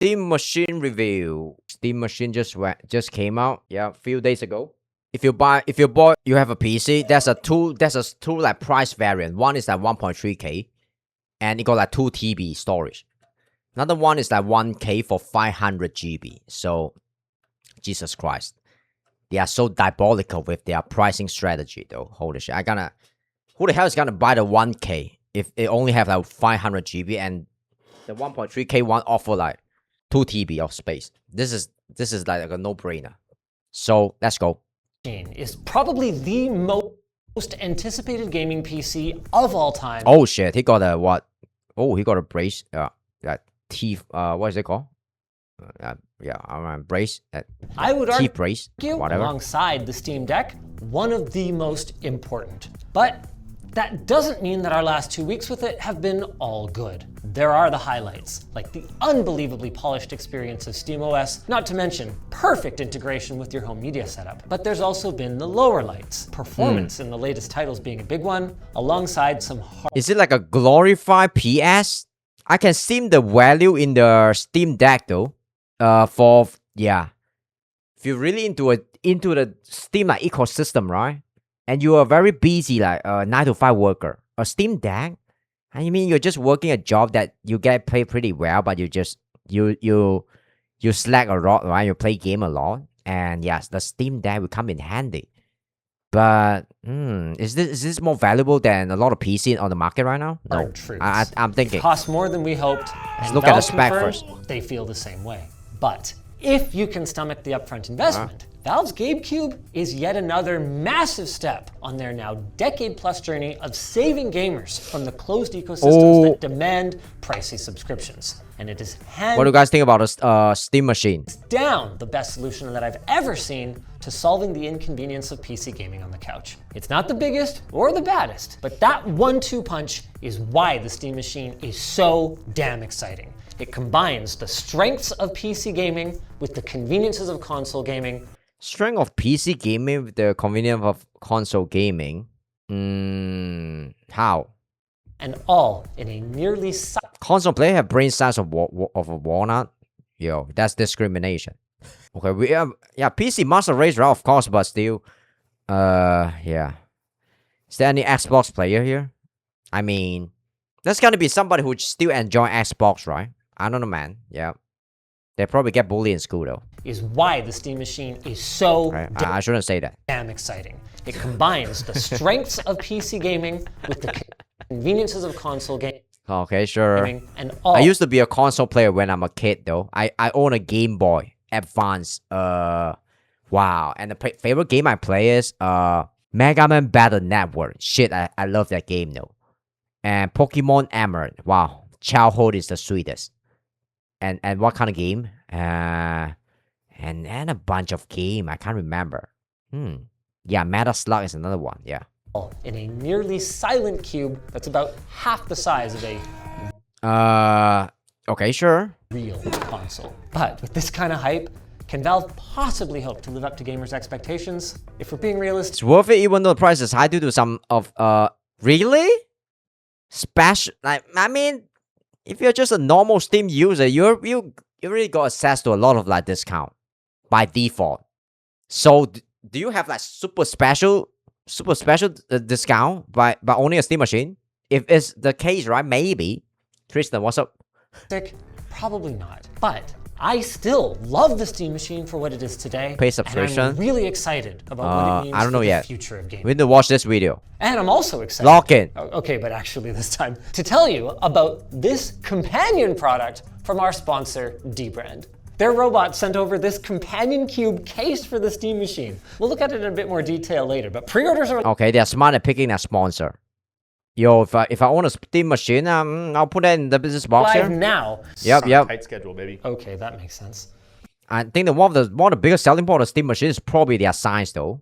Steam Machine review. Steam Machine just came out. Yeah, a few days ago. If you have a PC. There's a two like price variant. One is like 1.3K, and it got like 2 TB storage. Another one is like 1K for 500 GB. So, Jesus Christ, they are so diabolical with their pricing strategy, though. Holy shit! Who the hell is gonna buy the 1K if it only have like 500 GB and the 1.3K one offer like 2 TB of space? This is like a no-brainer. So let's go. Is probably the most anticipated gaming PC of all time. Oh shit! He got a what? Oh, he got a brace. That teeth. What is it called? Brace. I would teeth brace. Whatever. Alongside the Steam Deck, one of the most important. But that doesn't mean that our last 2 weeks with it have been all good. There are the highlights, like the unbelievably polished experience of SteamOS, not to mention perfect integration with your home media setup. But there's also been the lower lights, performance in the latest titles being a big one, alongside some hard... Is it like a glorified PS? I can see the value in the Steam Deck though. If you're really into the Steam like ecosystem, right? And you are very busy like a 9-to-5 worker, a Steam Deck. I mean, you're just working a job that you get paid pretty well, but you slack a lot, right? You play game a lot, and yes, the Steam Deck will come in handy. But is this more valuable than a lot of PC on the market right now? No, I'm thinking it costs more than we hoped. Let's look at the spec first. They feel the same way. But if you can stomach the upfront investment, Valve's GameCube is yet another massive step on their now decade-plus journey of saving gamers from the closed ecosystems that demand pricey subscriptions. And it is What do you guys think about a Steam Machine? Down the best solution that I've ever seen to solving the inconvenience of PC gaming on the couch. It's not the biggest or the baddest, but that 1-2 punch is why the Steam Machine is so damn exciting. It combines the strengths of PC gaming with the conveniences of console gaming. Strength of PC gaming with the convenience of console gaming? How? And all in a nearly... Console player have brain size of a walnut? Yo, that's discrimination. Okay, we have... Yeah, PC master race, right? Of course, but still... yeah. Is there any Xbox player here? I mean... There's gonna be somebody who still enjoy Xbox, right? I don't know, man. Yeah. They probably get bullied in school, though. Is why the Steam Machine is so I shouldn't say that. Damn exciting. It combines the strengths of PC gaming with the conveniences of console gaming. Okay, sure. And I used to be a console player when I'm a kid, though. I own a Game Boy Advance. Wow. And the favorite game I play is Mega Man Battle Network. Shit, I love that game, though. And Pokemon Emerald. Wow. Childhood is the sweetest. And what kind of game? And a bunch of game. I can't remember. Yeah, Metal Slug is another one. Yeah. In a nearly silent cube that's about half the size of a... Okay, sure. Real console. But with this kind of hype, can Valve possibly hope to live up to gamers' expectations? If we're being realistic... It's worth it even though the price is high due to some of... Really? Special... Like, I mean... If you're just a normal Steam user, you already got access to a lot of like discount by default. So do you have like super special discount by owning a Steam Machine? If it's the case, right? Maybe. Tristan, what's up? Probably not. But I still love the Steam Machine for what it is today. Pay subscription. And I'm really excited about what it means for the future of gaming. We need to watch this video. And I'm also excited. Lock in. Okay, but actually this time to tell you about this companion product from our sponsor, Dbrand. Their robot sent over this companion cube case for the Steam Machine. We'll look at it in a bit more detail later, but pre-orders are... Okay, they're smart at picking a sponsor. Yo, if I own a Steam Machine, I'll put that in the business box live here. Now. Yep. Tight schedule, baby. Okay, that makes sense. I think that one of the biggest selling point of Steam Machine is probably their size, though.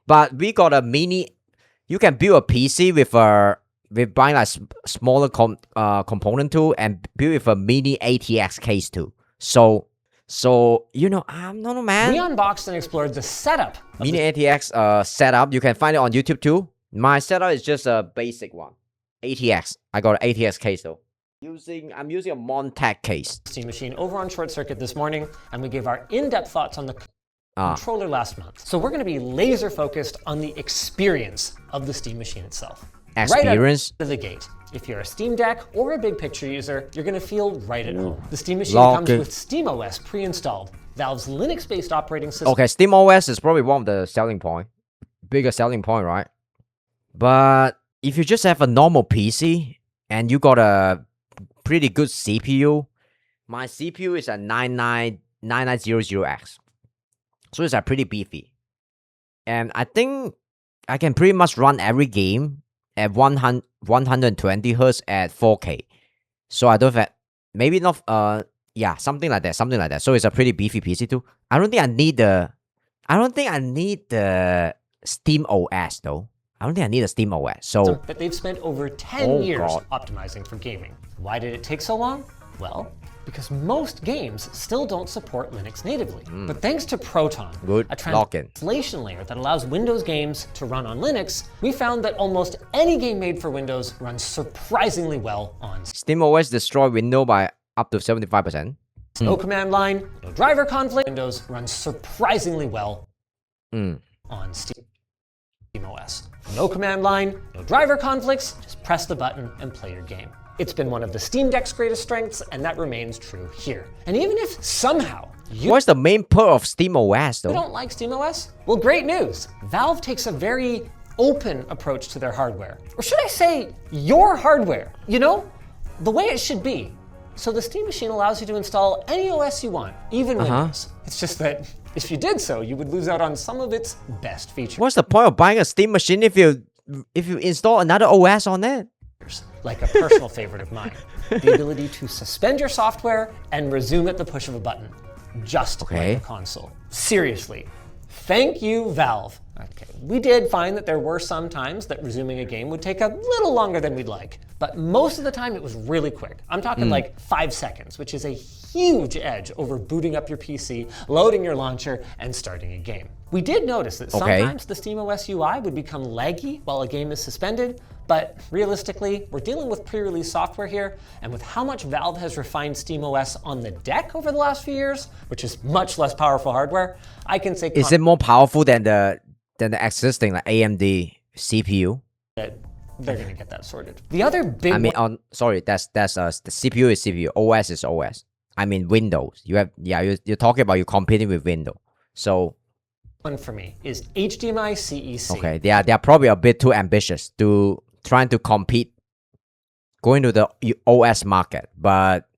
But we got a mini. You can build a PC with buying like smaller component too, and build with a mini ATX case too. So you know, I don't know, man. We unboxed and explored the setup. Mini ATX setup. You can find it on YouTube too. My setup is just a basic one. ATX. I got an ATX case though. I'm using a Montech case. Steam Machine over on Short Circuit this morning, and we gave our in-depth thoughts on the controller last month. So we're going to be laser focused on the experience of the Steam Machine itself. Experience? Right out of the gate. If you're a Steam Deck or a big picture user, you're going to feel right at home. The Steam Machine comes with SteamOS pre-installed, Valve's Linux-based operating system. Okay, SteamOS is probably one of the bigger selling point, right? But if you just have a normal PC and you got a pretty good CPU, my CPU is a 9900X. So it's a pretty beefy. And I think I can pretty much run every game at 120 Hz at 4K. So I don't have, maybe not, yeah, something like that. So it's a pretty beefy PC too. I don't think I need the Steam OS though. I don't think I need a Steam OS. So that they've spent over 10 years optimizing for gaming. Why did it take so long? Well, because most games still don't support Linux natively. But thanks to Proton, a translation layer that allows Windows games to run on Linux, we found that almost any game made for Windows runs surprisingly well on SteamOS destroy Windows by up to 75%. No command line, no driver conflict. Windows runs surprisingly well on SteamOS. No command line, no driver conflicts, just press the button and play your game. It's been one of the Steam Deck's greatest strengths, and that remains true here. And even if somehow what's the main perk of SteamOS though? You don't like SteamOS? Well, great news. Valve takes a very open approach to their hardware. Or should I say, your hardware. You know, the way it should be. So the Steam Machine allows you to install any OS you want, even Windows. It's just that if you did so, you would lose out on some of its best features. What's the point of buying a Steam Machine if you install another OS on it? Like a personal favorite of mine, the ability to suspend your software and resume at the push of a button, just like a console. Seriously, thank you, Valve. Okay, we did find that there were some times that resuming a game would take a little longer than we'd like, but most of the time it was really quick. I'm talking like 5 seconds, which is a huge edge over booting up your PC, loading your launcher, and starting a game. We did notice that sometimes the SteamOS UI would become laggy while a game is suspended, but realistically, we're dealing with pre-release software here, and with how much Valve has refined SteamOS on the deck over the last few years, which is much less powerful hardware, I can say— Is it more powerful than the existing like AMD CPU? That they're gonna get that sorted. The other big— I mean, sorry, the CPU is CPU, OS is OS. I mean Windows. You're talking about you competing with Windows. So one for me is HDMI CEC. Okay, they are probably a bit too ambitious to trying to compete going to the OS market. But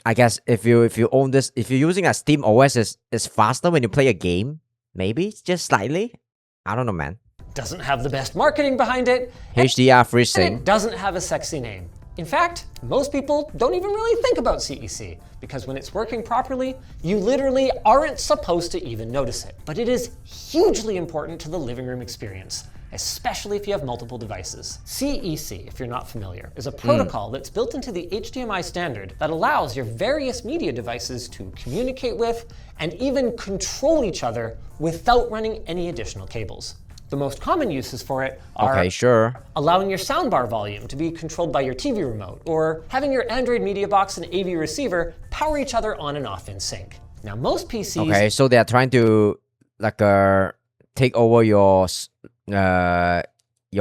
I guess if you own this, if you're using a Steam OS is faster when you play a game, maybe just slightly. I don't know, man. Doesn't have the best marketing behind it. HDR FreeSync. It doesn't have a sexy name. In fact, most people don't even really think about CEC, because when it's working properly, you literally aren't supposed to even notice it. But it is hugely important to the living room experience, especially if you have multiple devices. CEC, if you're not familiar, is a protocol that's built into the HDMI standard that allows your various media devices to communicate with and even control each other without running any additional cables. The most common uses for it are allowing your soundbar volume to be controlled by your TV remote, or having your Android media box and AV receiver power each other on and off in sync. Now, most PCs— Okay, so they're trying to like take over your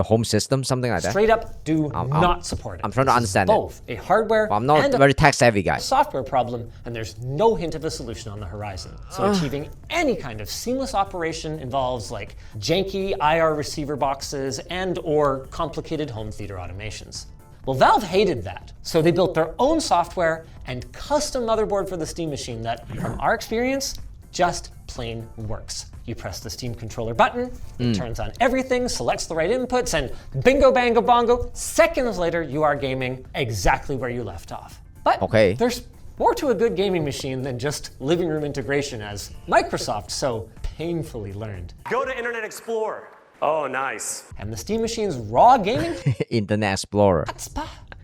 home system, something like that. Straight up do not support it. I'm trying to understand it. Both a hardware I'm not and very tech savvy guy. Software problem, and there's no hint of a solution on the horizon. So achieving any kind of seamless operation involves like janky IR receiver boxes and/or complicated home theater automations. Well, Valve hated that, so they built their own software and custom motherboard for the Steam Machine that, from our experience, just plain works. You press the Steam controller button, it turns on everything, selects the right inputs, and bingo, bango, bongo, seconds later, you are gaming exactly where you left off. But there's more to a good gaming machine than just living room integration, as Microsoft so painfully learned. Go to Internet Explorer. Oh, nice. And the Steam Machine's raw gaming Internet Explorer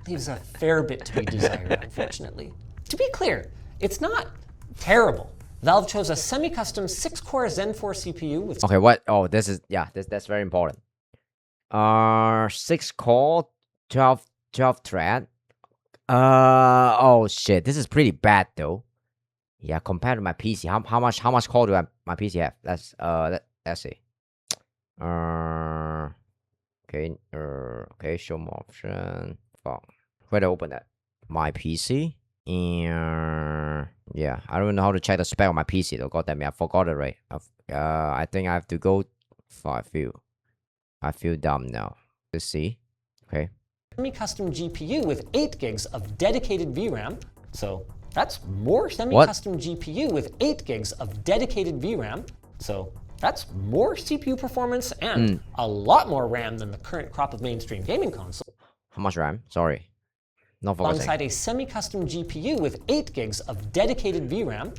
leaves a fair bit to be desired, unfortunately. To be clear, it's not terrible. Valve chose a semi-custom 6-core Zen 4 CPU with— Okay, what? Oh, this is, that's very important. 6-core, 12 thread. Oh shit, this is pretty bad though. Yeah, compared to my PC, how much core do my PC have? Let's see. Okay, show more option. Fuck. Where to open that? My PC. Yeah, I don't know how to check the spec on my PC though. God damn it, I forgot it, right? I think I have to go. I feel dumb now. Let's see. Okay. Semi-custom GPU with 8 gigs of dedicated VRAM. So that's more semi-custom GPU with 8 gigs of dedicated VRAM. So that's more CPU performance and a lot more RAM than the current crop of mainstream gaming consoles. How much RAM? Sorry. Not focusing. Alongside a semi-custom GPU with 8 gigs of dedicated VRAM.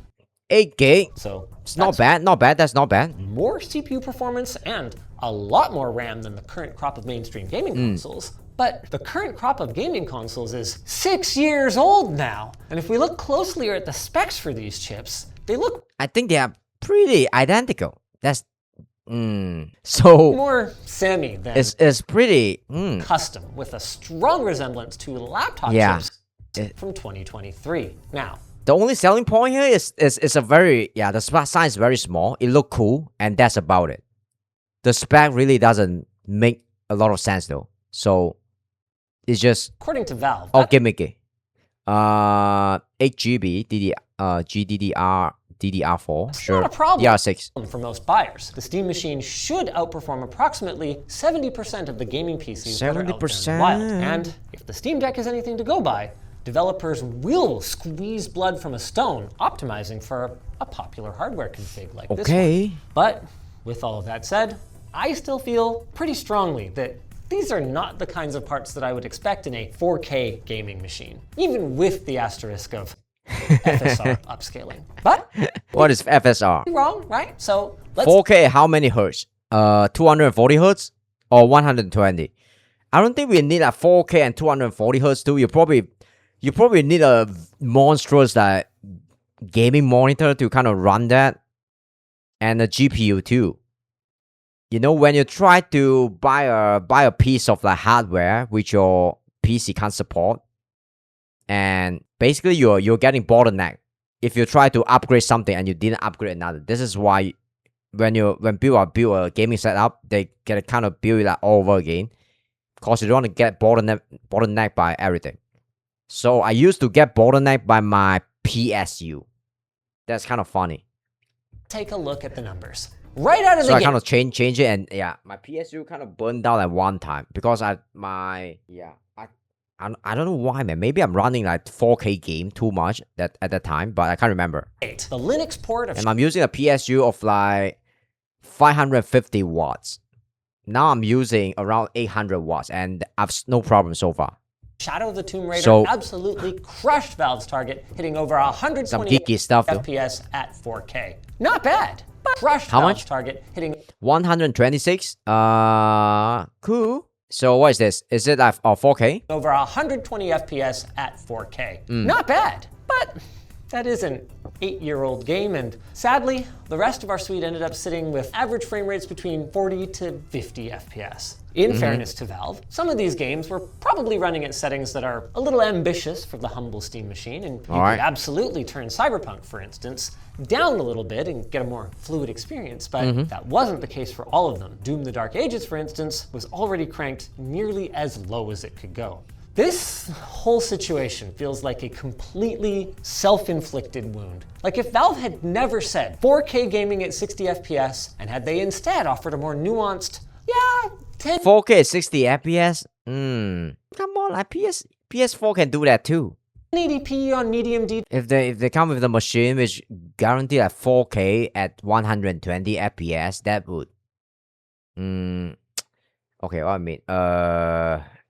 8 gig? So it's not bad, that's not bad. More CPU performance and a lot more RAM than the current crop of mainstream gaming consoles. But the current crop of gaming consoles is 6 years old now. And if we look closely at the specs for these chips, they look... I think they are pretty identical. That's... So... more semi than... It's pretty... custom, with a strong resemblance to laptop chips from 2023. Now... the only selling point here is a very... Yeah, the spec size is very small. It look cool, and that's about it. The spec really doesn't make a lot of sense though. So... it's just... according to Valve... oh, gimmicky. 8 GB DDR4. It's Sure. not a problem DDR6. for most buyers. The Steam machine should outperform approximately 70% of the gaming PCs that are out there in the wild. And if the Steam Deck is anything to go by, developers will squeeze blood from a stone, optimizing for a popular hardware config like this one. But with all of that said, I still feel pretty strongly that these are not the kinds of parts that I would expect in a 4K gaming machine, even with the asterisk of FSR upscaling. But what is FSR? Wrong, right? So let's 4K, how many hertz? 240 hertz or 120? I don't think we need a 4K and 240 hertz too. You probably need a monstrous gaming monitor to kind of run that, and a GPU too. You know, when you try to buy a piece of hardware which your PC can't support, and basically you're getting bottleneck if you try to upgrade something and you didn't upgrade another. This is why when people build a gaming setup, they get kind of build it all over again, because you don't want to get bottleneck by everything. So I used to get bottleneck by my PSU. That's kind of funny. take a look at the numbers. Right out of the So I gate. kind of change it, and yeah, my PSU kind of burned down at one time because I don't know why, man. Maybe I'm running like 4K game too much at that time, but I can't remember. The Linux port of And I'm using a PSU of like 550 watts. Now I'm using around 800 watts, and I've no problem so far. Shadow of the Tomb Raider So- absolutely crushed Valve's target, hitting over 120 Some geeky stuff though. FPS at 4K. Not bad, but crushed How Valve's much? target, hitting 126. Cool. So what is this? Is it like 4K? over 120 FPS at 4K. Not bad, but that is an 8-year-old game, and sadly, the rest of our suite ended up sitting with average frame rates between 40 to 50 FPS. In fairness to Valve, some of these games were probably running at settings that are a little ambitious for the humble Steam machine, and you Alright. could absolutely turn Cyberpunk, for instance, down a little bit and get a more fluid experience, but that wasn't the case for all of them. Doom: The Dark Ages, for instance, was already cranked nearly as low as it could go. This whole situation feels like a completely self-inflicted wound. Like if Valve had never said 4K gaming at 60 FPS, and had they instead offered a more nuanced, 4K 60 FPS? Come on, like PS4 can do that too. 1080p on medium detail. If they come with a machine which guarantee like 4K at 120 FPS, that would. Okay, what I mean,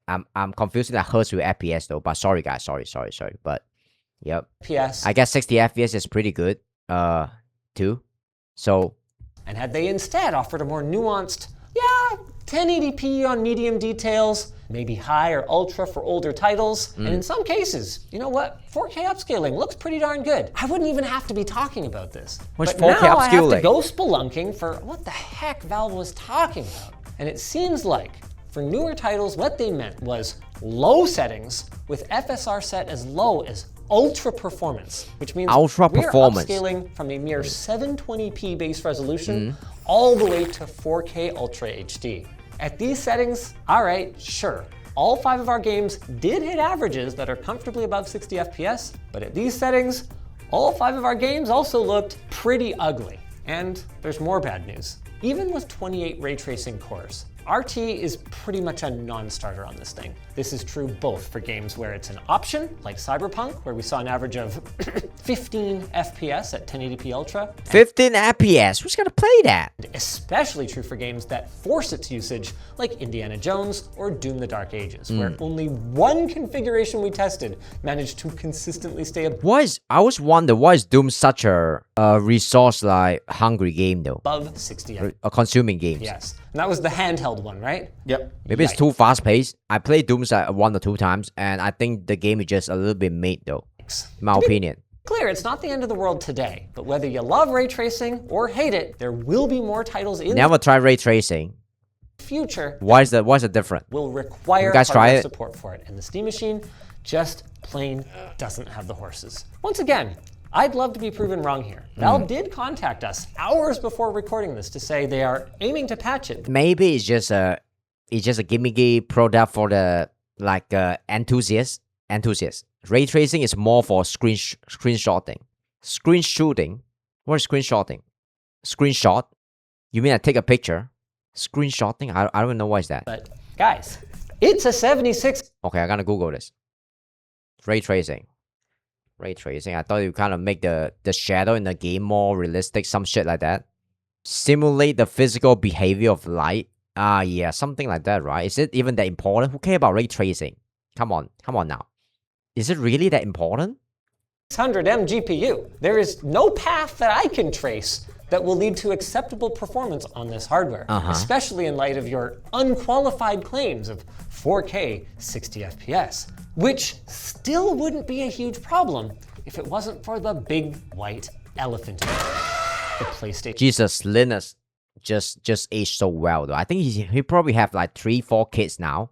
I'm confusing the hertz with FPS though. But sorry guys, sorry. But yep, FPS. I guess 60 FPS is pretty good. Too. So And had they instead offered a more nuanced, 1080p on medium details, maybe high or ultra for older titles, and in some cases, you know what, 4K upscaling looks pretty darn good. I wouldn't even have to be talking about this. What's but 4K now I have to upscaling? go spelunking for what the heck Valve was talking about. And it seems like, for newer titles, what they meant was low settings with FSR set as low as ultra performance, which means Ultra we're performance. upscaling from a mere 720p base resolution all the way to 4K Ultra HD. At these settings, all right, sure. All 5 of our games did hit averages that are comfortably above 60 FPS, but at these settings, all 5 of our games also looked pretty ugly. And there's more bad news. Even with 28 ray tracing cores, RT is pretty much a non-starter on this thing. This is true both for games where it's an option, like Cyberpunk, where we saw an average of 15 FPS at 1080p Ultra. 15 FPS. Who's gonna play that? Especially true for games that force its usage, like Indiana Jones or Doom the Dark Ages, where only one configuration we tested managed to consistently stay I always wonder why is Doom such a resource like hungry game though? above 60 FPS. A consuming game. Yes, and that was the handheld one, right? Yep. Maybe it's too fast paced. I played Doom 1 or 2 times, and I think the game is just a little bit made though, in my opinion. Clear, it's not the end of the world today, but whether you love ray tracing or hate it, there will be more titles in Never try ray tracing. the future Why is the different? will require You guys try hardware it? support for it, and the Steam Machine just plain doesn't have the horses. Once again, I'd love to be proven wrong here. Valve did contact us hours before recording this to say they are aiming to patch it. Maybe it's just a gimmicky product for the enthusiasts. Ray tracing is more for screenshotting. Screen shooting. What is screenshotting? Screenshot? You mean I take a picture? Screenshotting? I don't know what is that. But guys, it's a 76. Okay, I'm gonna Google this. Ray tracing. Ray tracing. I thought you kind of make the shadow in the game more realistic, some shit like that. Simulate the physical behavior of light. Yeah, something like that, right? Is it even that important? Who cares about ray tracing? Come on now. Is it really that important? 600M GPU. There is no path that I can trace that will lead to acceptable performance on this hardware, especially in light of your unqualified claims of 4K 60 FPS, which still wouldn't be a huge problem if it wasn't for the big white elephant in the room, the PlayStation. Jesus, Linus just aged so well though. I think he probably have like 3-4 kids now,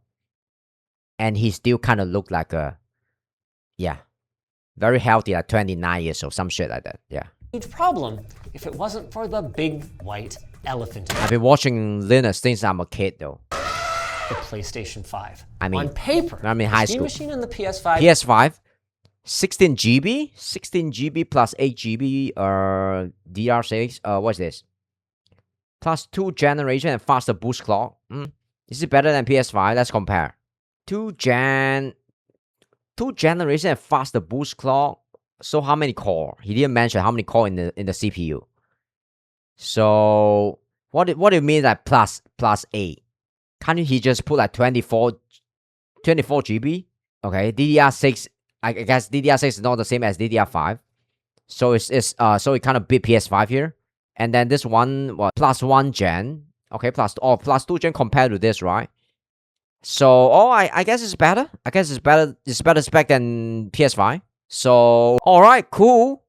and he still kind of look like a very healthy, like 29 years old, some shit like that. Yeah. Huge problem if it wasn't for the big white elephant in the I've been watching Linus since I'm a kid though. the PlayStation 5. I mean- on paper, I mean the high Steam school. Machine and the PS5 PS5, 16 GB plus 8 GB DR6. What's this? Plus 2 generation and faster boost clock. Is it better than PS5? Let's compare. 2 generation and faster boost clock. So how many core? He didn't mention how many core in the CPU. So what do you mean like plus 8? Can't he just put like 24 GB? Okay, DDR6. I guess DDR6 is not the same as DDR5. So so it kind of beat PS5 here. And then this one was plus 1 gen. Okay, plus 2 gen compared to this, right? So I guess it's better. I guess it's better spec than PS5. So alright, cool.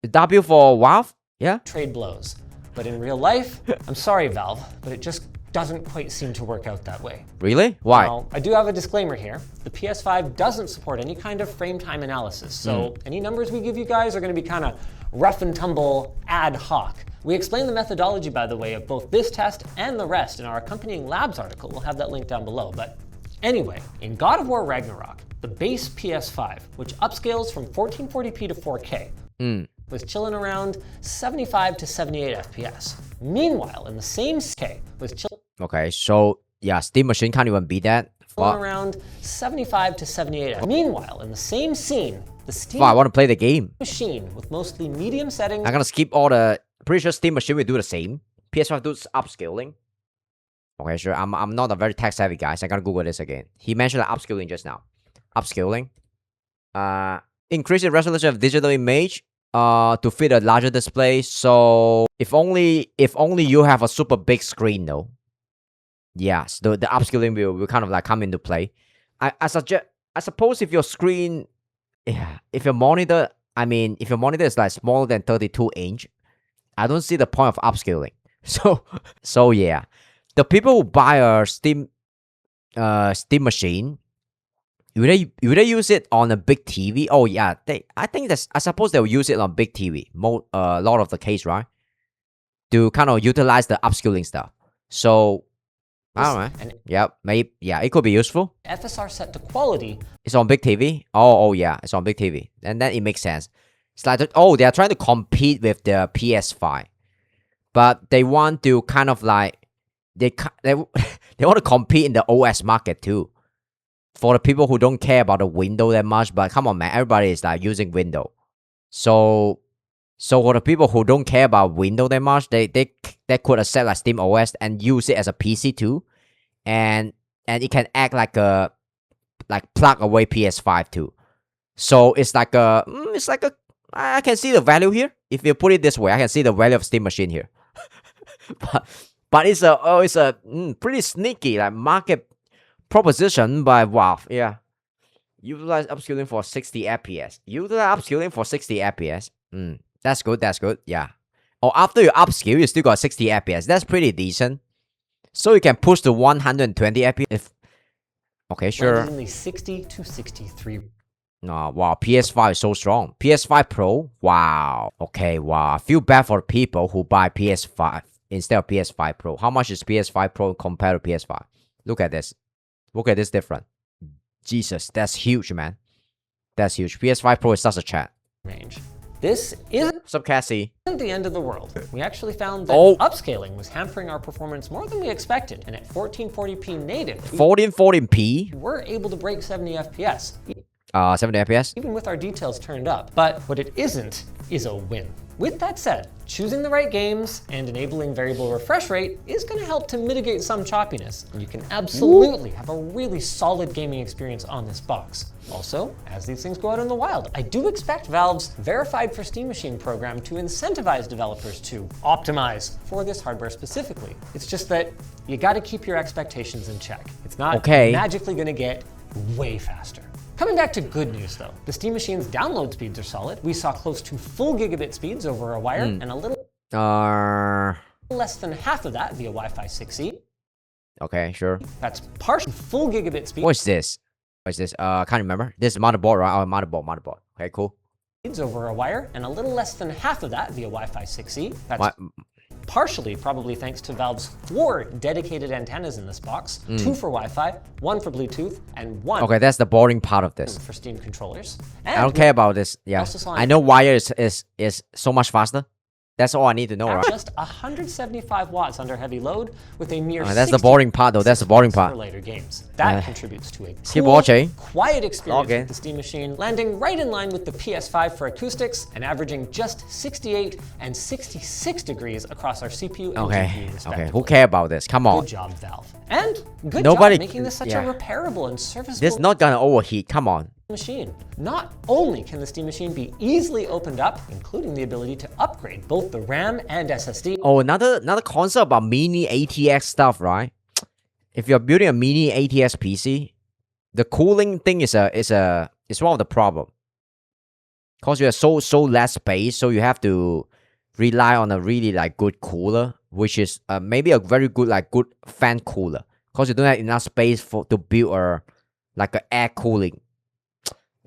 W for Valve. Yeah. trade blows. But in real life, I'm sorry, Valve, but it just doesn't quite seem to work out that way. Really? Why? Now, I do have a disclaimer here. The PS5 doesn't support any kind of frame time analysis, so any numbers we give you guys are going to be kind of rough and tumble ad hoc. We explain the methodology, by the way, of both this test and the rest in our accompanying labs article. We'll have that link down below. But anyway, in God of War Ragnarok, the base PS5, which upscales from 1440p to 4K, was chilling around 75 to 78 FPS. Meanwhile, in the same K, was chilling Okay, so yeah, Steam Machine can't even beat that. Fuck. around 75 to 78 FPS. Meanwhile, in the same scene, the Steam Fuck, I want to play the game. Machine with mostly medium settings I'm gonna skip all the. Pretty sure Steam Machine will do the same. PS5 does upscaling. Okay, sure. I'm not a very tech savvy guy, so I gotta Google this again. He mentioned upscaling just now. Upscaling. Increase the resolution of digital image. To fit a larger display. So if only you have a super big screen though. Yes, the upscaling will kind of like come into play. I suppose if your screen, if your monitor is like smaller than 32 inch, I don't see the point of upscaling. So yeah, the people who buy a Steam Machine Will they use it on a big TV? Oh yeah, I suppose they'll use it on big TV. A lot of the case, right? To kind of utilize the upskilling stuff. So I don't know. Yep, maybe it could be useful. FSR set to quality. It's on big TV. Oh yeah, it's on big TV, and then it makes sense. It's like they are trying to compete with the PS5, but they want to kind of like they want to compete in the OS market too. For the people who don't care about the window that much, but come on, man, everybody is like using window. So for the people who don't care about window that much, they could accept like Steam OS and use it as a PC too, and it can act like a plug away PS5 too. So it's like I can see the value here. If you put it this way, I can see the value of Steam Machine here. but it's a pretty sneaky like market proposition by Valve. Yeah, utilize upskilling for 60 FPS. Utilize upskilling for 60 FPS. That's good. That's good. Yeah. Or after you upskill, you still got 60 FPS. That's pretty decent. So you can push to 120 FPS. If okay, sure. Only 60 to 63. No, wow. PS5 is so strong. PS5 Pro. Wow. Okay. Wow. I feel bad for people who buy PS5 instead of PS5 Pro. How much is PS5 Pro compared to PS5? Look at this. Look at this difference. Jesus, that's huge, man. That's huge. PS5 Pro is such a chat. Range. This isn't What's up, Cassie? the end of the world. We actually found that upscaling was hampering our performance more than we expected, and at 1440p native, 1440p. we're able to break 70 FPS. 70 FPS. Even with our details turned up. But what it isn't is a win. With that said, choosing the right games and enabling variable refresh rate is going to help to mitigate some choppiness. And you can absolutely have a really solid gaming experience on this box. Also, as these things go out in the wild, I do expect Valve's Verified for Steam Machine program to incentivize developers to optimize for this hardware specifically. It's just that you got to keep your expectations in check. It's not magically going to get way faster. Coming back to good news though, the Steam Machine's download speeds are solid. We saw close to full gigabit speeds over a wire and a little less than half of that via Wi-Fi 6E. Okay, sure. That's partial full gigabit speed. What's this? What's this? Can't remember. This is motherboard, right? Oh, motherboard. Okay, cool. Speeds over a wire and a little less than half of that via Wi-Fi 6E. That's partially probably thanks to Valve's 4 dedicated antennas in this box, 2 for Wi-Fi, 1 for Bluetooth, and 1 Okay, that's the boring part of this. for Steam controllers. And I don't care about this. Yeah, I know wire is so much faster. That's all I need to know, right? Just 175 watts under heavy load with a mere that's the boring part though. That's the boring part. For later games. That contributes to a Keep watching. quiet experience with the Steam Machine, landing right in line with the PS5 for acoustics and averaging just 68 and 66 degrees across our CPU and GPU respectively. Okay, who care about this? Come on. Good job, Valve. And good Nobody job making this such a repairable and serviceable This is not gonna overheat. Come on. machine. Not only can the Steam Machine be easily opened up, including the ability to upgrade both the RAM and SSD. Oh, another concept about mini ATX stuff, right? If you're building a mini ATX PC, the cooling thing is one of the problem. Cause you have so less space, so you have to rely on a really like good cooler, which is maybe a very good good fan cooler. Cause you don't have enough space to build a air cooling,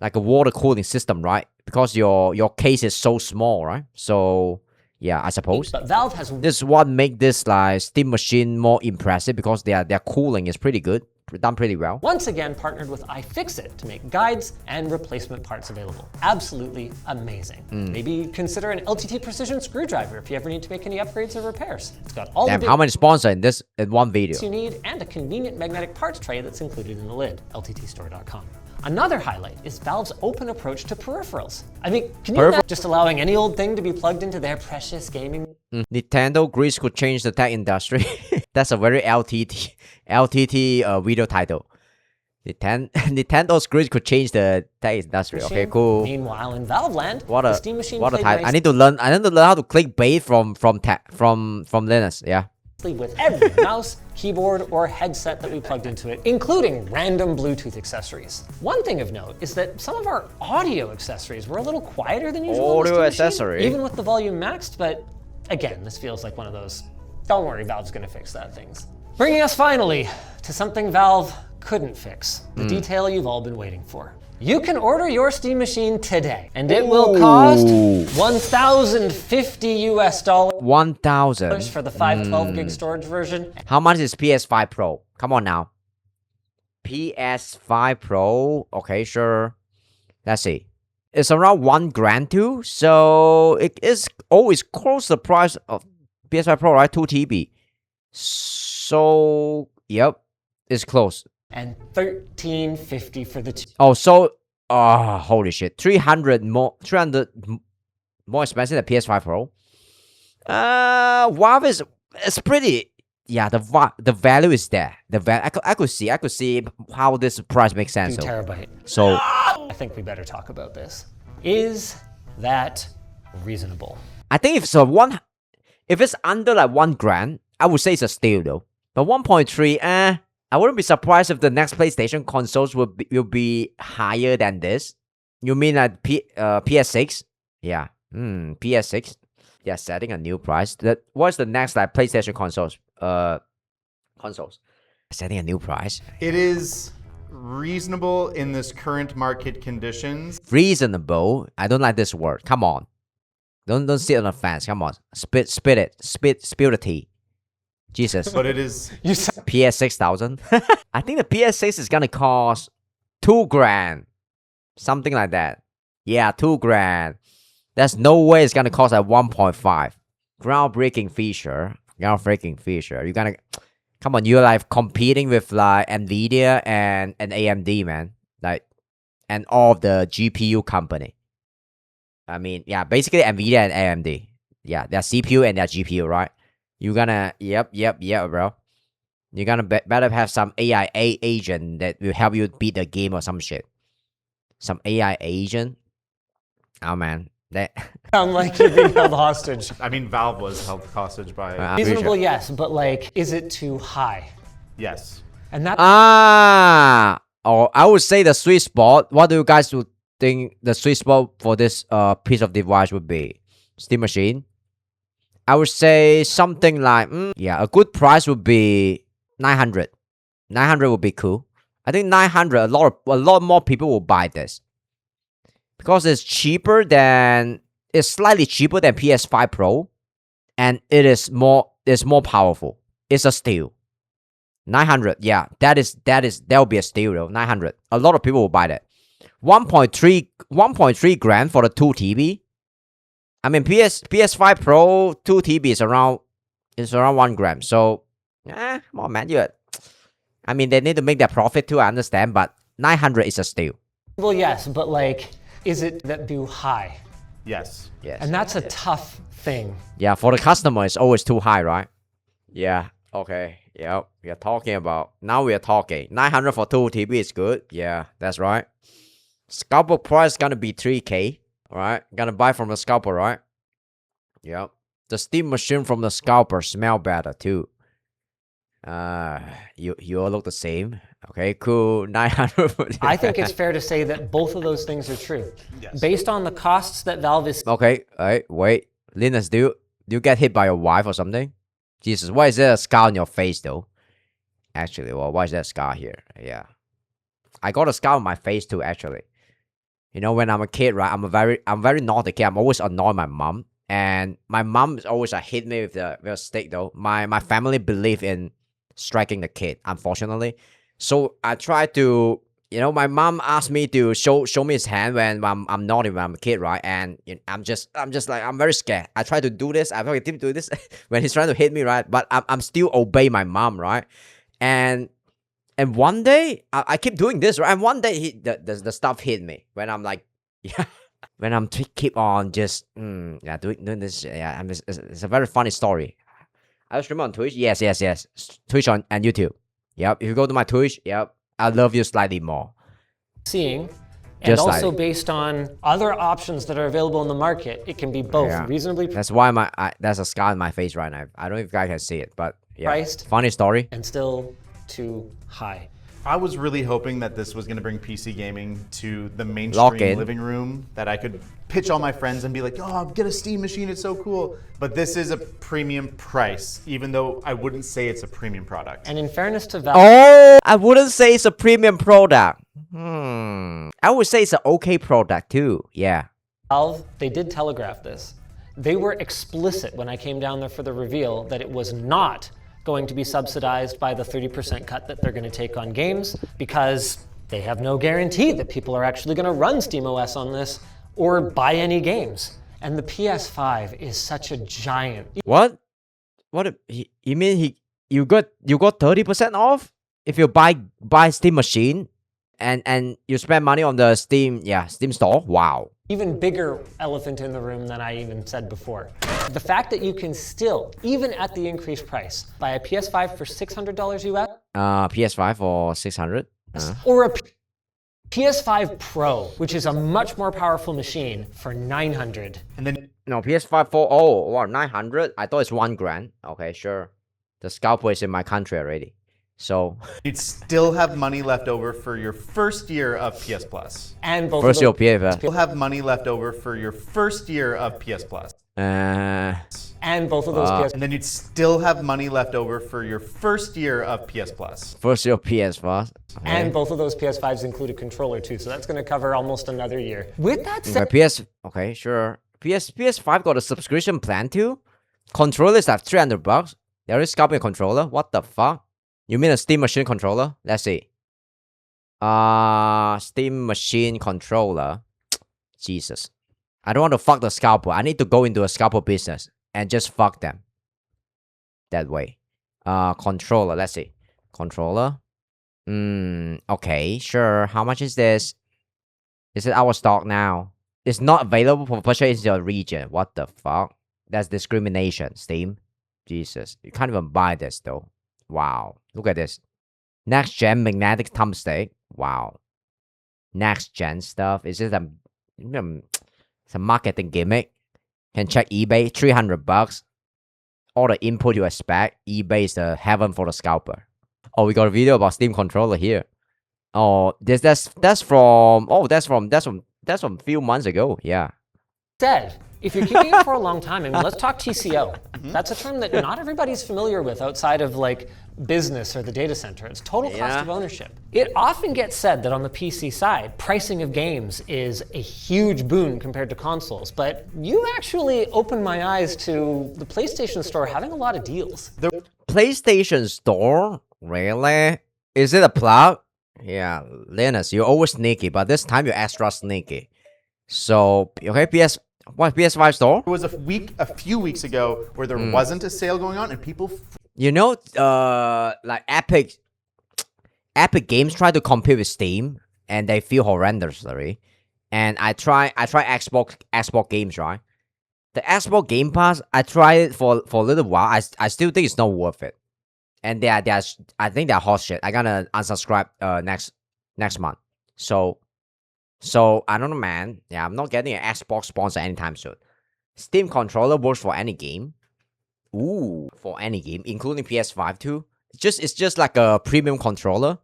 like a water cooling system, right? Because your case is so small, right? So yeah, I suppose. But Valve has this is what make this Steam Machine more impressive because their cooling is pretty good, done pretty well. Once again partnered with iFixit to make guides and replacement parts available. Absolutely amazing. Maybe consider an LTT precision screwdriver if you ever need to make any upgrades or repairs. It's got all the how many sponsors in one video you need and a convenient magnetic parts tray that's included in the lid. LTTstore.com. Another highlight is Valve's open approach to peripherals. I mean, can you imagine just allowing any old thing to be plugged into their precious gaming? Nintendo Greece could change the tech industry. That's a very LTT video title. Nintendo's Greece could change the tech industry. Machine. Okay, cool. Meanwhile, in Valve land, what the Steam Machine title. I need to learn how to click bait from Linux. Yeah. With every mouse, keyboard, or headset that we plugged into it, including random Bluetooth accessories. One thing of note is that some of our audio accessories were a little quieter than usual. Audio accessory? Even with the volume maxed, but again, this feels like one of those, don't worry, Valve's gonna fix that things. Bringing us finally to something Valve couldn't fix. The detail you've all been waiting for. You can order your Steam machine today, and it will cost $1,050 US 1,000. for the 512 gig storage version. How much is PS5 Pro? Come on now. PS5 Pro. Okay, sure. Let's see. It's around $1,000 too. So it is always close to the price of PS5 Pro, right? 2 TB. So yep, it's close. And $1,350 for the two. Oh, so holy shit, 300 more expensive than PS5 Pro. Valve is it's pretty. Yeah, the value is there. I could see how this price makes sense. 2 terabyte. So I think we better talk about this. Is that reasonable? I think if it's under like $1,000, I would say it's a steal though. But 1.3, I wouldn't be surprised if the next PlayStation consoles will be higher than this. You mean like PS6? Yeah. PS6. Yeah, setting a new price. What's the next like PlayStation consoles? Setting a new price. It is reasonable in this current market conditions. Reasonable. I don't like this word. Come on. Don't sit on the fence. Come on. Spill the tea. Jesus. But it is PS6000. I think the PS6 is gonna cost $2,000. Something like that. Yeah, $2,000. There's no way it's gonna cost like 1.5. Groundbreaking feature. You're gonna come on, you're like competing with like Nvidia and AMD, man. Like and all of the GPU company. I mean, yeah, basically Nvidia and AMD. Yeah, their CPU and their GPU, right? You're gonna, yep, bro. You're gonna better have some AI agent that will help you beat the game or some shit. Some AI agent. Oh man, that Sound like you're being held hostage. I mean, Valve was held hostage by. Reasonable, yes, but like, is it too high? Yes. And that I would say the sweet spot. What do you guys think the sweet spot for this piece of device would be? Steam machine. I would say something like a good price would be 900. 900 would be cool. I think 900. A lot more people will buy this because it's slightly cheaper than PS5 Pro, and it's more powerful. It's a steal. 900. Yeah, that will be a steal though. 900. A lot of people will buy that. 1.3 grand for the 2 TB. I mean, PS5 Pro 2 TB is around $1,000. So, come on, man. I mean, they need to make their profit too. I understand, but 900 is a steal. well, yes, but like, is it that too high? Yes. Yes. And that's a tough thing. Yeah, for the customer, it's always too high, right? Yeah. Okay. Yeah. We are talking. 900 for 2 TB is good. Yeah, that's right. Scalper price gonna be 3K. Alright, gonna buy from the scalper, right? Yep. The steam machine from the scalper smell better too. You all look the same. Okay, cool. 900. I think it's fair to say that both of those things are true. Yes. Based on the costs that Valve is Okay, wait. Linus, do you get hit by your wife or something? Jesus, why is there a scar on your face though? Actually, well, why is there a scar here? Yeah. I got a scar on my face too, actually. You know, when I'm a kid, right? I'm very naughty kid. I'm always annoying my mom, and my mom always hit me with a stick. Though my family believe in striking the kid, unfortunately. So I try to, my mom asked me to show me his hand when I'm naughty when I'm a kid, right? And I'm just like I'm very scared. I try to do this. I try to do this when he's trying to hit me, right? But I'm still obey my mom, right? And one day, I keep doing this, right? And one day, the stuff hit me when I'm like, yeah, when I'm keep on just, doing this. Yeah, it's a very funny story. I stream on Twitch. Yes. Twitch and YouTube. Yep. If you go to my Twitch, yep, I love you slightly more. seeing, and Just also like- based on other options that are available in the market. It can be both Yeah. reasonably That's why there's a scar on my face right now. I don't know if you guys can see it, but yeah. Priced. Funny story. and still too high. I was really hoping that this was going to bring PC gaming to the Lock mainstream in. living room, that I could pitch all my friends and be like, oh, get a Steam machine, it's so cool. But this is a premium price, even though I wouldn't say it's a premium product. And in fairness to Valve, Oh, I wouldn't say it's a premium product. I would say it's an okay product too. Yeah. they did telegraph this. They were explicit when I came down there for the reveal that it was not going to be subsidized by the 30% cut that they're going to take on games, because they have no guarantee that people are actually going to run SteamOS on this or buy any games. And the PS5 is such a giant. What? You mean you got 30% off if you buy Steam machine and you spend money on the Steam store? Wow. Even bigger elephant in the room than I even said before. The fact that you can still, even at the increased price, buy a PS5 for $600 US, PS5 for 600. or a PS5 Pro, which is a much more powerful machine, for $900. And then No, PS5 for 900. I thought it's $1,000. Okay, sure. The scalper is in my country already, so you'd still have money left over for your first year of PS Plus. And both first of year those, PS. You'll have money left over for your first year of PS Plus. and both of those PS And then you'd still have money left over for your first year of PS Plus. First year PS5. Okay. and both of those PS5s include a controller too, so that's going to cover almost another year. With that said, Okay, sure. PS5 got a subscription plan too. Controllers at $300. There is scalping controller. What the fuck? You mean a Steam machine controller? Let's see. Steam machine controller. Jesus. I don't want to fuck the scalper. I need to go into a scalper business and just fuck them. That way. Controller. Let's see. Controller. Okay, sure. How much is this? Is it our stock now? It's not available for purchase in your region. What the fuck? That's discrimination, Steam. Jesus. You can't even buy this though. Wow. Look at this. Next gen magnetic thumbstick. Wow. Next gen stuff. Is it it's a marketing gimmick? Can check eBay. $300. All the input you expect. eBay is the heaven for the scalper. Oh, we got a video about Steam controller here. Oh, that's from a few months ago. Yeah. said, if you're keeping it for a long time, I mean, let's talk TCO. That's a term that not everybody's familiar with outside of like business or the data center. It's total cost of ownership. It often gets said that on the PC side, pricing of games is a huge boon compared to consoles, but you actually opened my eyes to the PlayStation Store having a lot of deals. The PlayStation Store? Really? Is it a plug? Yeah, Linus, you're always sneaky, but this time you're extra sneaky. So, okay, PS5 store? There was a few weeks ago where there wasn't a sale going on and people You know, like Epic Games try to compete with Steam and they feel horrendously. And I try Xbox games, right? The Xbox Game Pass, I tried it for a little while. I still think it's not worth it. And I think they're hot shit. I gotta unsubscribe next month. So I don't know, man. Yeah, I'm not getting an Xbox sponsor anytime soon. Steam controller works for any game. Ooh, for any game, including PS5 too. It's just like a premium controller.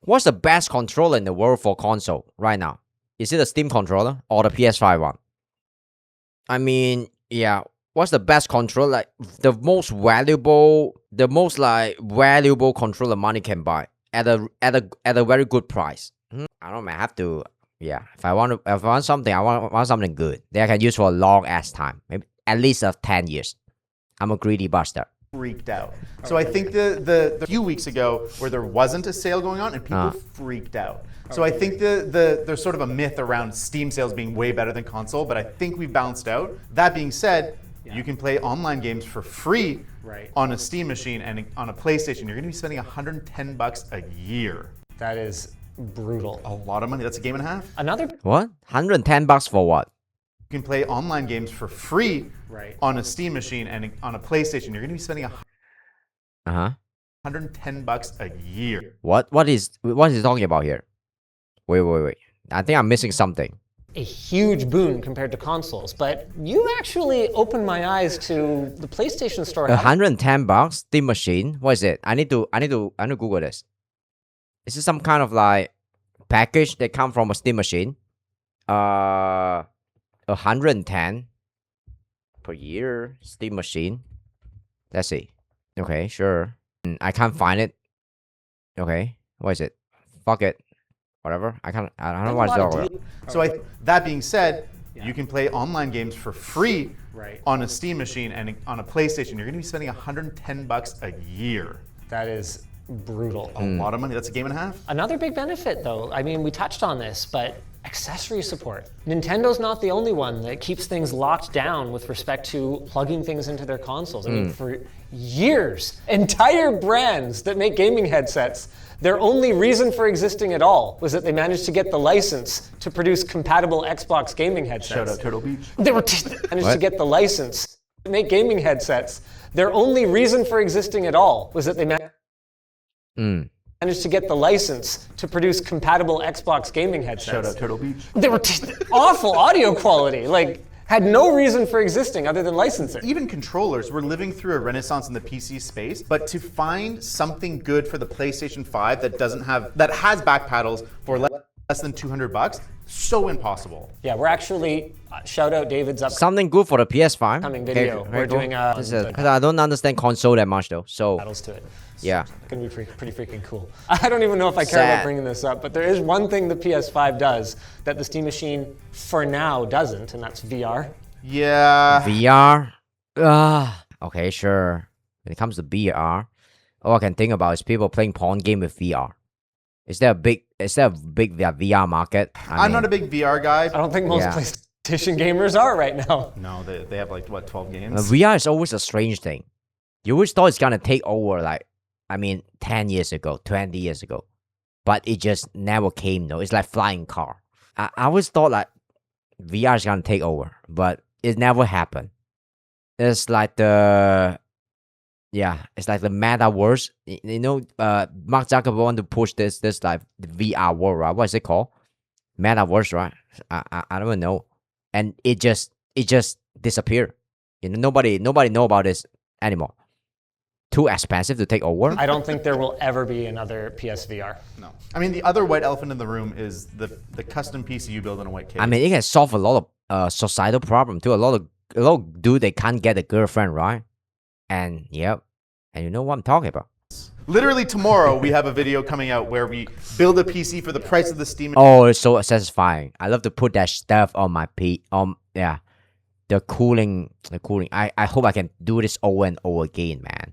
What's the best controller in the world for console right now? Is it a Steam controller or the PS5 one? I mean, yeah. What's the best controller? Like the most valuable controller money can buy at a very good price. I don't know, man. I have to. Yeah, if I want something, I want something good that I can use for a long ass time, maybe at least 10 years. I'm a greedy bastard. freaked out. So I think the few weeks ago where there wasn't a sale going on and people freaked out. So I think there's sort of a myth around Steam sales being way better than console, but I think we've balanced out. That being said, you can play online games for free on a Steam machine and on a PlayStation. You're going to be spending $110 a year. That is brutal. A lot of money. That's a game and a half. Another What? $110 for what? You can play online games for free on a Steam machine and on a PlayStation. You're going to be spending $110 a year. What is he talking about here? Wait. I think I'm missing something. a huge boon compared to consoles, but you actually opened my eyes to the PlayStation Store. $110 Steam machine. What is it? I need to Google this. Is this some kind of like package that come from a Steam machine? 110 per year Steam machine. Let's see. Okay, sure. I can't find it. Okay, what is it? Fuck it. Whatever. I don't know what it's all about. So that being said, you can play online games for free Right. on a Steam machine and on a PlayStation. You're going to be spending $110 a year. That is brutal. A lot of money. That's a game and a half. Another big benefit, though, I mean, we touched on this, but accessory support. Nintendo's not the only one that keeps things locked down with respect to plugging things into their consoles. I mean, for years, entire brands that make gaming headsets, their only reason for existing at all was that they managed to get the license to produce compatible Xbox gaming headsets. Shout out Turtle Beach. They were managed to get the license to make gaming headsets. Their only reason for existing at all was that they managed to get the license to produce compatible Xbox gaming headsets. Shout out Turtle Beach. They were awful audio quality. Like, had no reason for existing other than licensing. Even controllers, we're living through a renaissance in the PC space, but to find something good for the PlayStation 5 that has back paddles for less than $200, so impossible. Yeah, we're actually, shout out David's Something good for the PS5. upcoming video. Okay, We're doing because I don't understand console that much though. So battles to it. yeah. It's gonna be pretty freaking cool. I don't even know if I care about Sad. bringing this up, but there is one thing the PS5 does that the Steam Machine for now doesn't, and that's VR. Yeah. VR. Okay, sure. When it comes to VR, all I can think about is people playing porn game with VR. Is there a big VR market? I'm not a big VR guy. I don't think most Yeah. PlayStation gamers are right now. No, they have like, what, 12 games? VR is always a strange thing. You always thought it's gonna take over, like, 10 years ago, 20 years ago. But it just never came, though. It's like flying car. I always thought, like, VR is gonna take over, but it never happened. It's like the metaverse. Mark Zuckerberg want to push this like the VR world, right? What is it called? Metaverse, right? I don't know. And it just disappeared. Nobody know about this anymore. Too expensive to take over. I don't think there will ever be another PSVR. No. I mean, the other white elephant in the room is the custom PC you build in a white case. It can solve a lot of societal problem too. A lot of dude they can't get a girlfriend, right? And yep. And you know what I'm talking about. Literally tomorrow, we have a video coming out where we build a PC for the price of the Steam. Oh, it's so satisfying. I love to put that stuff on my the cooling. I hope I can do this over and over again, man.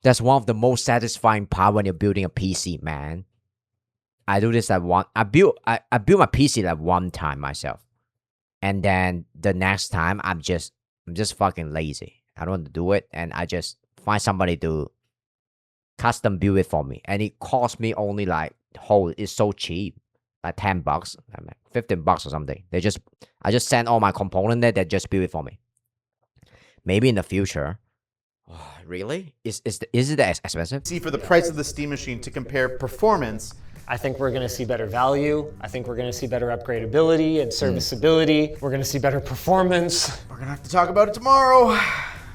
That's one of the most satisfying part when you're building a PC, man. I do this at one. I built my PC like one time myself, and then the next time I'm just fucking lazy. I don't want to do it, and I just find somebody to custom build it for me, and it cost me only like it's so cheap, like $10, $15 or something. I just send all my components there. They just build it for me. Maybe in the future. Oh, really? Is it that expensive? See, for the price of the Steam machine to compare performance. I think we're going to see better value. I think we're going to see better upgradability and serviceability. We're going to see better performance. We're gonna have to talk about it tomorrow.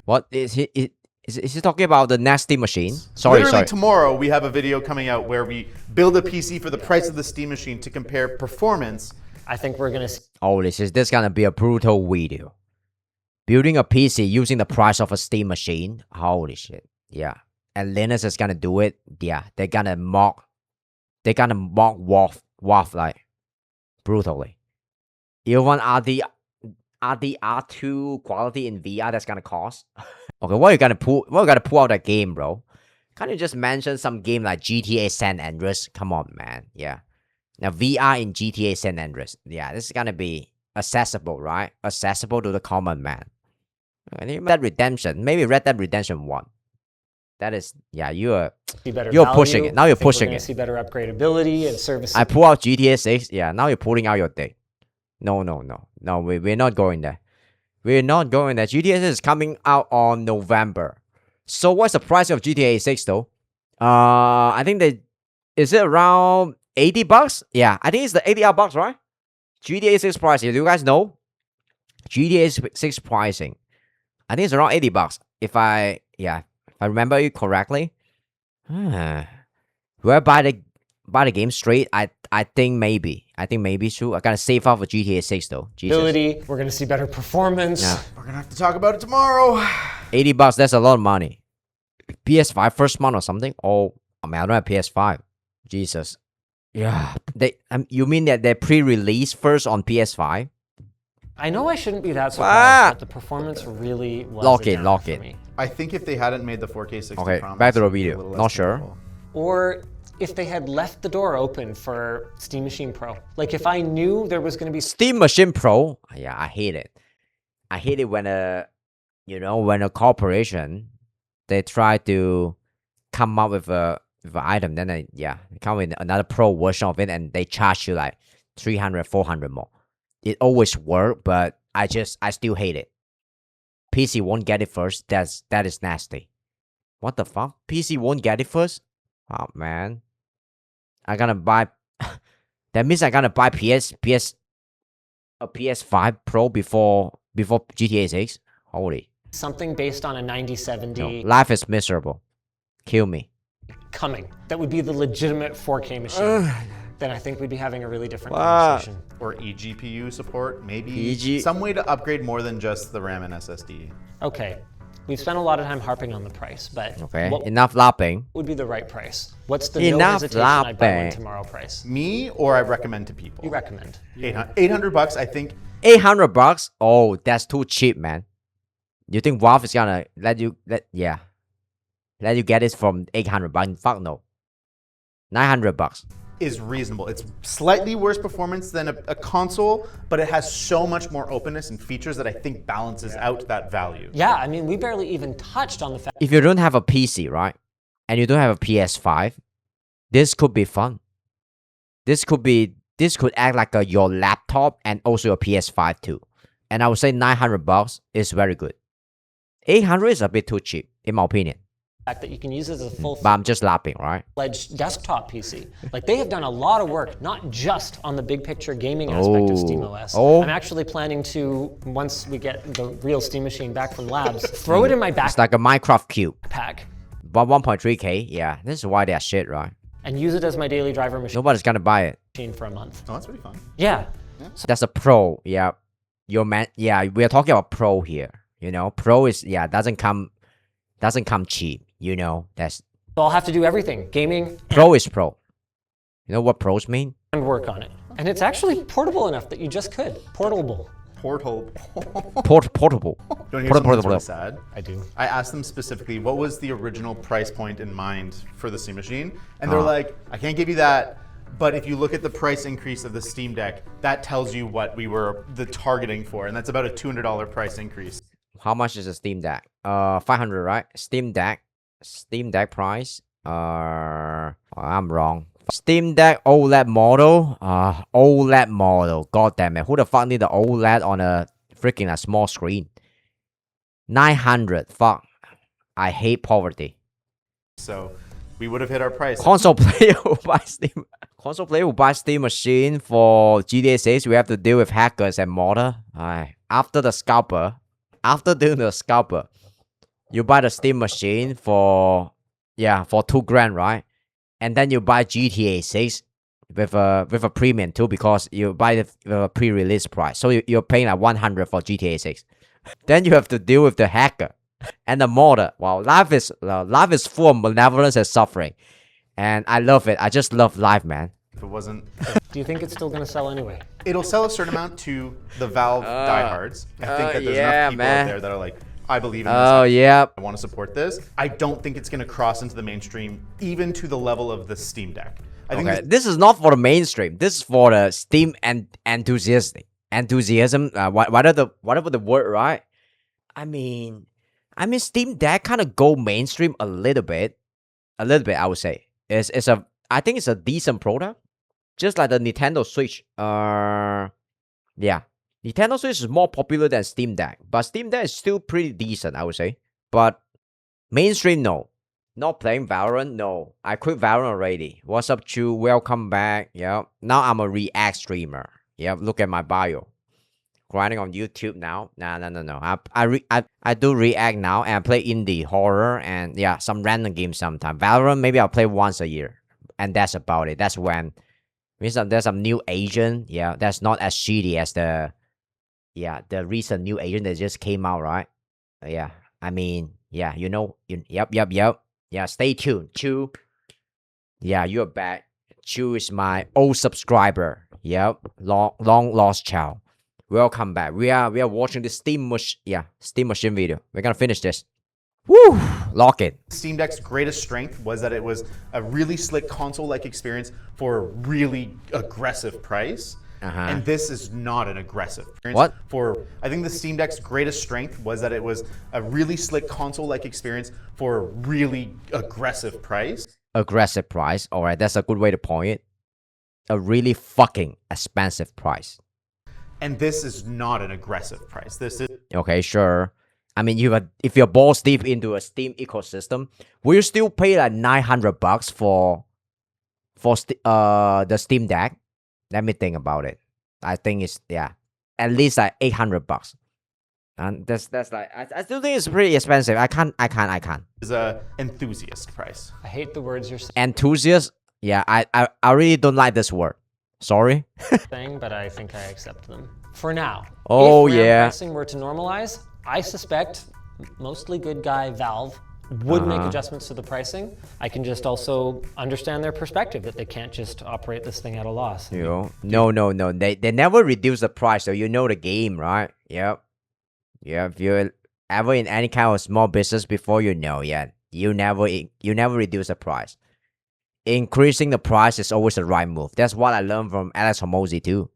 What is he? Is he talking about the next Steam machine? Sorry. Tomorrow we have a video coming out where we build a PC for the price of the Steam machine to compare performance. I think we're going to see Oh, this gonna be a brutal video. Building a PC using the price of a Steam machine. Holy shit. Yeah. And Linux is gonna do it. Yeah. They're gonna mock WAF like brutally. Even RDR2 quality in VR that's gonna cost. Okay, what are you gonna pull out that game, bro? Can't you just mention some game like GTA San Andreas? Come on, man. Yeah. Now VR in GTA San Andreas. Yeah, this is gonna be accessible, right? Accessible to the common man. Red Dead Redemption, maybe Red Dead Redemption 1. That is, yeah, you're better pushing value. it. Now you're I think we're pushing gonna it. see better upgradability and service. I pull out GTA 6. Yeah, now you're pulling out your thing. No, we're not going there. We're not going there. GTA 6 is coming out on November. So what's the price of GTA 6 though? I think is it around $80? Yeah, I think it's the $80 right? GTA 6 pricing. Do you guys know? GTA 6 pricing. I think it's around $80. If I remember it correctly. Will I buy the game straight? I think maybe. I think maybe true. I gotta save up for GTA 6 though. Jesus. Ability, we're gonna see better performance. Yeah. We're gonna have to talk about it tomorrow. $80, that's a lot of money. PS5 first month or something? Oh, I mean, I don't have PS5. Jesus. Yeah. You mean that they pre-release first on PS5? I know I shouldn't be that surprised, but the performance really was Lock a it, downer lock for it. me. I think if they hadn't made the 4K 60 Okay, promise, back to the it'd be a video. little less Not sure. painful. Or if they had left the door open for Steam Machine Pro. Like if I knew there was going to be Steam Machine Pro. Yeah, I hate it. I hate it when when a corporation they try to come up with an item, then they come with another pro version of it, and they charge you like 300, 400 more. It always work, but I still hate it. PC won't get it first. That is nasty. What the fuck? PC won't get it first? Oh man. I gotta buy that means I gotta buy a PS5 Pro before GTA 6. Holy. something based on a 9070 Life is miserable. Kill me. coming. That would be the legitimate 4K machine. Then I think we'd be having a really different conversation. Or eGPU support, maybe EG some way to upgrade more than just the RAM and SSD. Okay, we've spent a lot of time harping on the price, but Okay, what enough lapping. would be the right price? What's the no Enough hesitation I buy one lapping. tomorrow price? Me, or I recommend to people. You recommend? 800 bucks, I think. $800? Oh, that's too cheap, man. You think Valve is gonna let you get it from $800? Fuck no. $900. Is reasonable. It's slightly worse performance than a console, but it has so much more openness and features that I think balances out that value. Yeah, I mean, we barely even touched on the fact If you don't have a PC, right, and you don't have a PS5, this could be fun. This could act like your laptop and also a PS5 too. And I would say $900 is very good. 800 is a bit too cheap, in my opinion. that you can use it as a But I'm just laughing, right? full-fledged desktop PC. Like they have done a lot of work, not just on the big picture gaming aspect of SteamOS. Oh. I'm actually planning to, once we get the real Steam Machine back from labs, throw it in my It's like a Minecraft cube. backpack But 1.3K, yeah, this is why they're shit, right? and use it as my daily driver machine Nobody's gonna buy it. for a month. Oh, that's pretty fun. Yeah, That's a pro, yeah. We're talking about pro here. Pro is doesn't come cheap. That's so I'll have to do everything, gaming pro is pro. You know what pros mean? and work on it. And it's actually portable enough that you just could. Portable. Portal. Portable. Don't you hear something that's Portable. really sad? I do. I asked them specifically what was the original price point in mind for the Steam Machine, and they're like, I can't give you that, but if you look at the price increase of the Steam Deck, that tells you what we were the targeting for, and that's about a $200 price increase. How much is a Steam Deck? 500, right? Steam Deck price. I'm wrong. Steam Deck OLED model. OLED model. God damn it. Who the fuck need the OLED on a freaking small screen? 900. Fuck. I hate poverty. So we would have hit our price. Console player who buys Steam. Console player who buys Steam Machine for GTA 6, we have to deal with hackers and modder. After doing the scalper, you buy the Steam Machine for $2,000, right? And then you buy GTA 6 with a premium too, because you buy the pre-release price. So you're paying like 100 for GTA 6. Then you have to deal with the hacker and the modder. Wow, life is full of malevolence and suffering, and I love it. I just love life, man. If it wasn't, Do you think it's still going to sell anyway? it'll sell a certain amount to the Valve diehards. I think that there's yeah, enough people man. out there that are like, I believe in this. Oh yeah. I want to support this. I don't think it's going to cross into the mainstream, even to the level of the Steam Deck. I think Okay, this is not for the mainstream. This is for the Steam and enthusiasm. Whatever the word, right? I mean, Steam Deck kind of go mainstream a little bit. I would say. I think it's a decent product, just like the Nintendo Switch. Nintendo Switch is more popular than Steam Deck, but Steam Deck is still pretty decent, I would say. But mainstream, no. Not playing Valorant, no. I quit Valorant already. What's up, Chu? Welcome back. Yeah. Now I'm a React streamer. Yeah. Look at my bio. Grinding on YouTube now. No. I do React now, and I play indie, horror, and some random games sometimes. Valorant, maybe I'll play once a year, and that's about it. That's when Means that there's some new agent. Yeah, that's not as shitty as the recent new agent that just came out, right? Yeah, I mean, yeah, yep. Yeah, stay tuned. Chu. Yeah, you're back. Chu is my old subscriber. Yep, long lost child. Welcome back. We are watching the Steam Machine video. We're gonna finish this. Woo! Lock it. Steam Deck's greatest strength was that it was a really slick console-like experience for a really aggressive price. And this is not an aggressive experience. What? I think the Steam Deck's greatest strength was that it was a really slick console-like experience for a really aggressive price. Aggressive price. All right, that's a good way to point it. A really fucking expensive price. And this is not an aggressive price. This is okay, sure. I mean, if you're balls deep into a Steam ecosystem, will you still pay like $900 for the Steam Deck? Let me think about it. I think it's at least like $800. And that's like I still think it's pretty expensive. I can't. Is a enthusiast price. I hate the words you're Enthusiast? Yeah, I really don't like this word. Sorry. saying, but I think I accept them. For now. Oh, if RAM yeah. pricing were to normalize, I suspect mostly good guy Valve would make adjustments to the pricing. I can just also understand their perspective that they can't just operate this thing at a loss. No. They never reduce the price, so you know the game, right? Yep. Yeah, if you're ever in any kind of small business before, you never reduce the price. Increasing the price is always the right move. That's what I learned from Alex Hormozy too.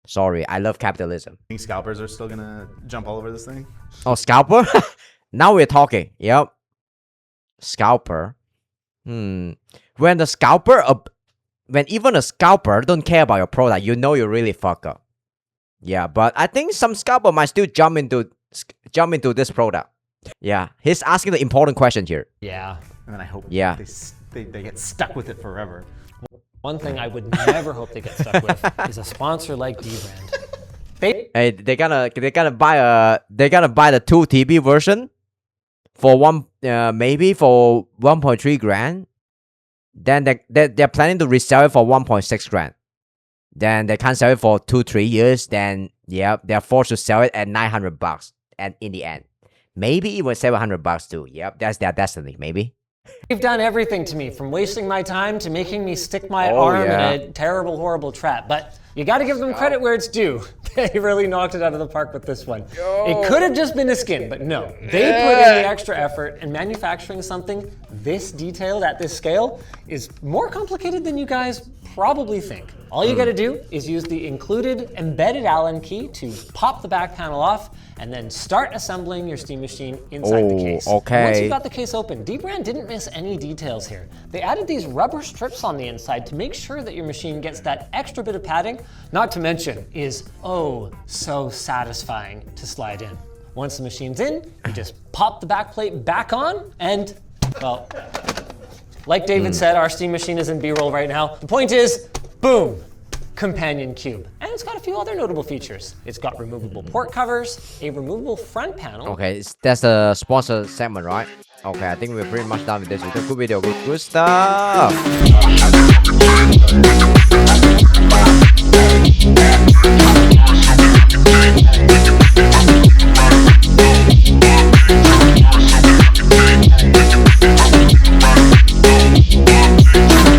Sorry, I love capitalism. Think scalpers are still gonna jump all over this thing? Oh, scalper? Now we're talking. Yep. Scalper. When even a scalper don't care about your product, you know you really fuck up. Yeah, but I think some scalper might still jump into this product. Yeah, he's asking the important question here. Yeah. And then I hope Yeah. they get stuck with it forever. One thing I would never hope they get stuck with is a sponsor like D-Brand. Hey, they're gonna buy the 2 TB version for maybe for 1.3 grand. Then they're planning to resell it for 1.6 grand. Then they can't sell it for 2-3 years. Then they're forced to sell it at $900. And in the end, maybe even $700 too. Yep, that's their destiny. Maybe. They've done everything to me, from wasting my time to making me stick my arm in a terrible, horrible trap. But you got to give them credit where it's due. They really knocked it out of the park with this one. It could have just been a skin, but no. They put in the extra effort, and manufacturing something this detailed at this scale is more complicated than you guys probably think. All you got to do is use the included embedded Allen key to pop the back panel off, and then start assembling your Steam Machine inside the case. Okay. Once you got the case open, D-Brand didn't miss any details here. They added these rubber strips on the inside to make sure that your machine gets that extra bit of padding, not to mention is so satisfying to slide in. Once the machine's in, you just pop the back plate back on, and, well, like David said, our Steam Machine is in B-roll right now. The point is, boom, companion cube. And it's got a few other notable features. It's got removable port covers, a removable front panel. Okay, that's the sponsor segment, right? Okay, I think we're pretty much done with this video. Good video, good stuff.